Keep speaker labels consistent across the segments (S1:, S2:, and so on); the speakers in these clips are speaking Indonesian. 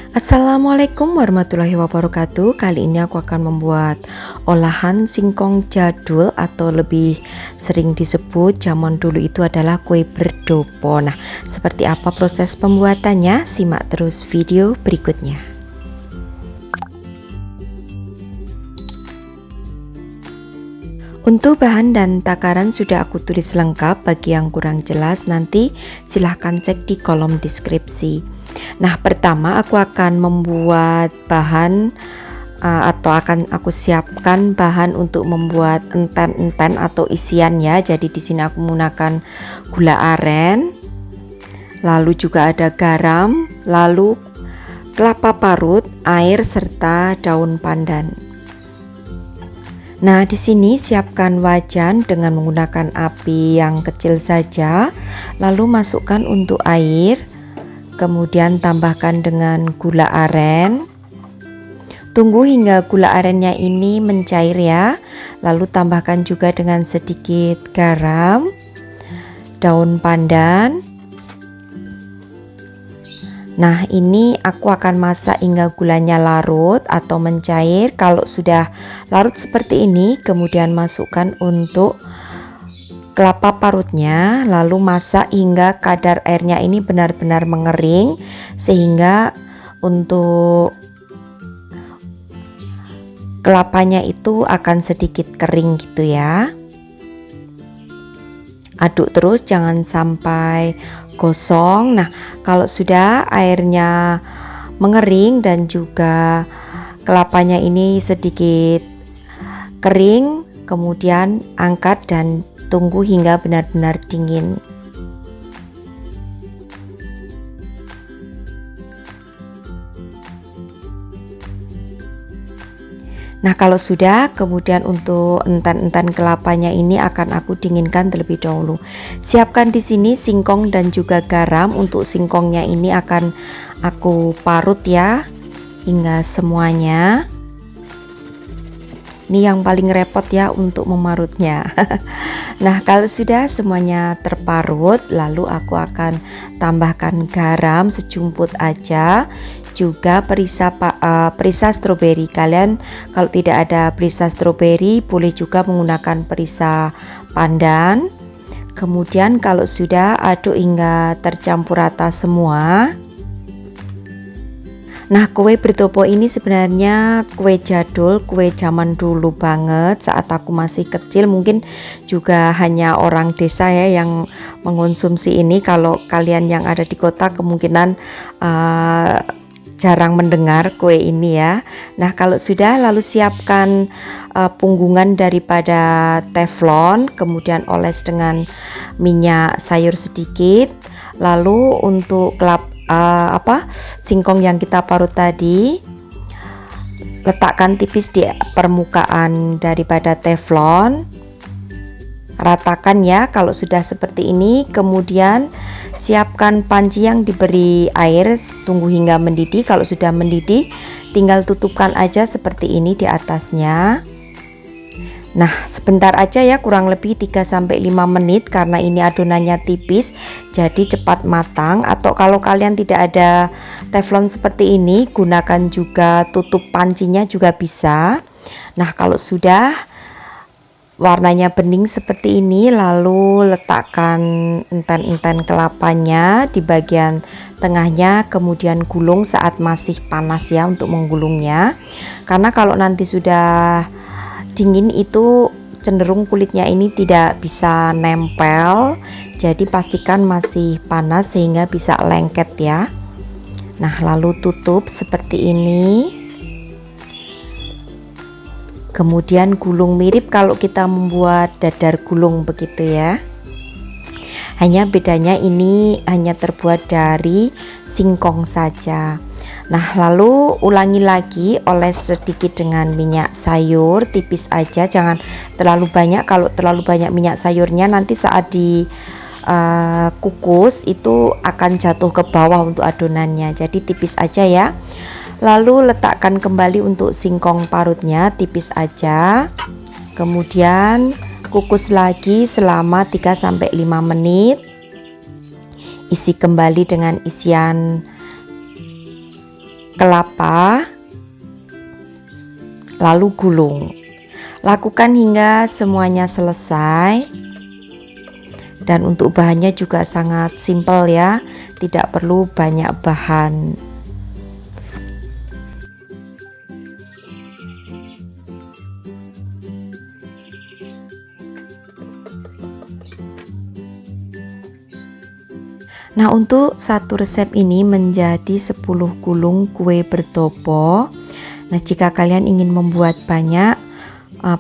S1: Assalamualaikum warahmatullahi wabarakatuh. Kali ini aku akan membuat olahan singkong jadul atau lebih sering disebut zaman dulu itu adalah kue berdopo. Nah, seperti apa proses pembuatannya? Simak terus video berikutnya. Untuk bahan dan takaran sudah aku tulis lengkap. Bagi yang kurang jelas nanti silahkan cek di kolom deskripsi. Nah, pertama aku akan membuat bahan atau akan aku siapkan bahan untuk membuat enten-enten atau isian ya. Jadi di sini aku menggunakan gula aren, lalu juga ada garam, lalu kelapa parut, air serta daun pandan. Nah, di sini siapkan wajan dengan menggunakan api yang kecil saja, lalu masukkan untuk air. Kemudian tambahkan dengan gula aren. Tunggu hingga gula arennya ini mencair ya. Lalu tambahkan juga dengan sedikit garam, daun pandan. Nah, ini aku akan masak hingga gulanya larut atau mencair. Kalau sudah larut seperti ini, kemudian masukkan untuk kelapa parutnya, lalu masak hingga kadar airnya ini benar-benar mengering, sehingga untuk kelapanya itu akan sedikit kering gitu ya. Aduk terus, jangan sampai gosong. Nah, kalau sudah airnya mengering dan juga kelapanya ini sedikit kering, kemudian angkat dan tunggu hingga benar-benar dingin. Nah, kalau sudah, kemudian untuk enten-enten kelapanya ini akan aku dinginkan terlebih dahulu. Siapkan di sini singkong dan juga garam. Untuk singkongnya ini akan aku parut ya hingga semuanya. Ini yang paling repot ya untuk memarutnya. Nah, kalau sudah semuanya terparut, lalu aku akan tambahkan garam sejumput aja, juga perisa stroberi. Kalian kalau tidak ada perisa stroberi boleh juga menggunakan perisa pandan. Kemudian kalau sudah aduk hingga tercampur rata semua. Nah, kue berdopo ini sebenarnya kue jadul, kue zaman dulu banget. Saat aku masih kecil, mungkin juga hanya orang desa ya yang mengonsumsi ini. Kalau kalian yang ada di kota kemungkinan jarang mendengar kue ini ya. Nah, kalau sudah, lalu siapkan punggungan daripada teflon, kemudian oles dengan minyak sayur sedikit. Lalu untuk singkong yang kita parut tadi, letakkan tipis di permukaan daripada teflon, ratakan ya. Kalau sudah seperti ini, kemudian siapkan panci yang diberi air, tunggu hingga mendidih. Kalau sudah mendidih, tinggal tutupkan aja seperti ini di atasnya. Nah, sebentar aja ya, kurang lebih 3-5 menit karena ini adonannya tipis, jadi cepat matang. Atau kalau kalian tidak ada teflon seperti ini, gunakan juga tutup pancinya juga bisa. Nah, kalau sudah warnanya bening seperti ini, lalu letakkan enten-enten kelapanya di bagian tengahnya, kemudian gulung saat masih panas ya untuk menggulungnya. Karena kalau nanti sudah dingin itu cenderung kulitnya ini tidak bisa nempel, jadi pastikan masih panas sehingga bisa lengket ya. Nah, lalu tutup seperti ini, kemudian gulung mirip kalau kita membuat dadar gulung begitu ya. Hanya bedanya ini hanya terbuat dari singkong saja. Nah, lalu ulangi lagi, oles sedikit dengan minyak sayur, tipis aja, jangan terlalu banyak. Kalau terlalu banyak minyak sayurnya nanti saat di kukus itu akan jatuh ke bawah untuk adonannya, jadi tipis aja ya. Lalu letakkan kembali untuk singkong parutnya, tipis aja. Kemudian kukus lagi selama 3-5 menit. Isi kembali dengan isian kelapa, lalu gulung. Lakukan hingga semuanya selesai. Dan untuk bahannya juga sangat simpel ya, tidak perlu banyak bahan. Nah, untuk satu resep ini menjadi 10 gulung kue bertopo. Nah, jika kalian ingin membuat banyak,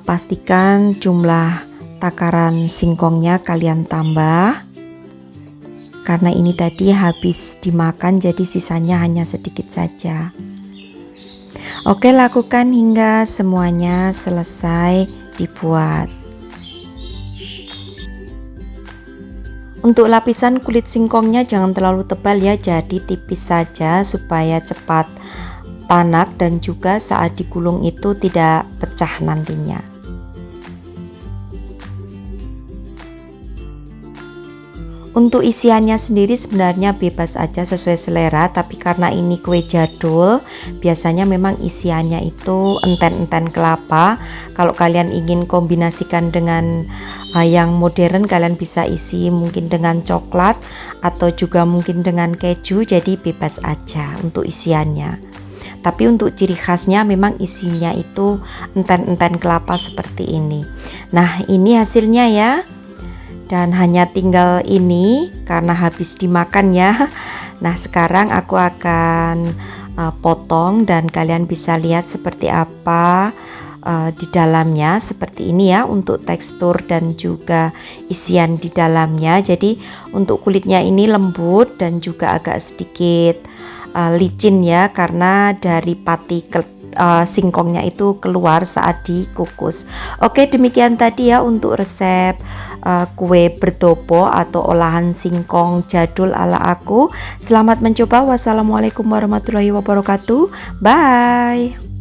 S1: pastikan jumlah takaran singkongnya kalian tambah. Karena ini tadi habis dimakan, jadi sisanya hanya sedikit saja. Oke, lakukan hingga semuanya selesai dibuat. Untuk lapisan kulit singkongnya jangan terlalu tebal ya, jadi tipis saja supaya cepat tanak dan juga saat digulung itu tidak pecah nantinya. Untuk isiannya sendiri sebenarnya bebas aja sesuai selera, tapi karena ini kue jadul, biasanya memang isiannya itu enten-enten kelapa. Kalau kalian ingin kombinasikan dengan yang modern, kalian bisa isi mungkin dengan coklat atau juga mungkin dengan keju, jadi bebas aja untuk isiannya. Tapi untuk ciri khasnya memang isinya itu enten-enten kelapa seperti ini. Nah, ini hasilnya ya. Dan hanya tinggal ini karena habis dimakan ya. Nah, sekarang aku akan potong dan kalian bisa lihat seperti apa di dalamnya, seperti ini ya untuk tekstur dan juga isian di dalamnya. Jadi untuk kulitnya ini lembut dan juga agak sedikit licin ya, karena dari pati singkongnya itu keluar saat dikukus. Oke, demikian tadi ya untuk resep kue bertopo atau olahan singkong jadul ala aku. Selamat mencoba. Wassalamualaikum warahmatullahi wabarakatuh. Bye.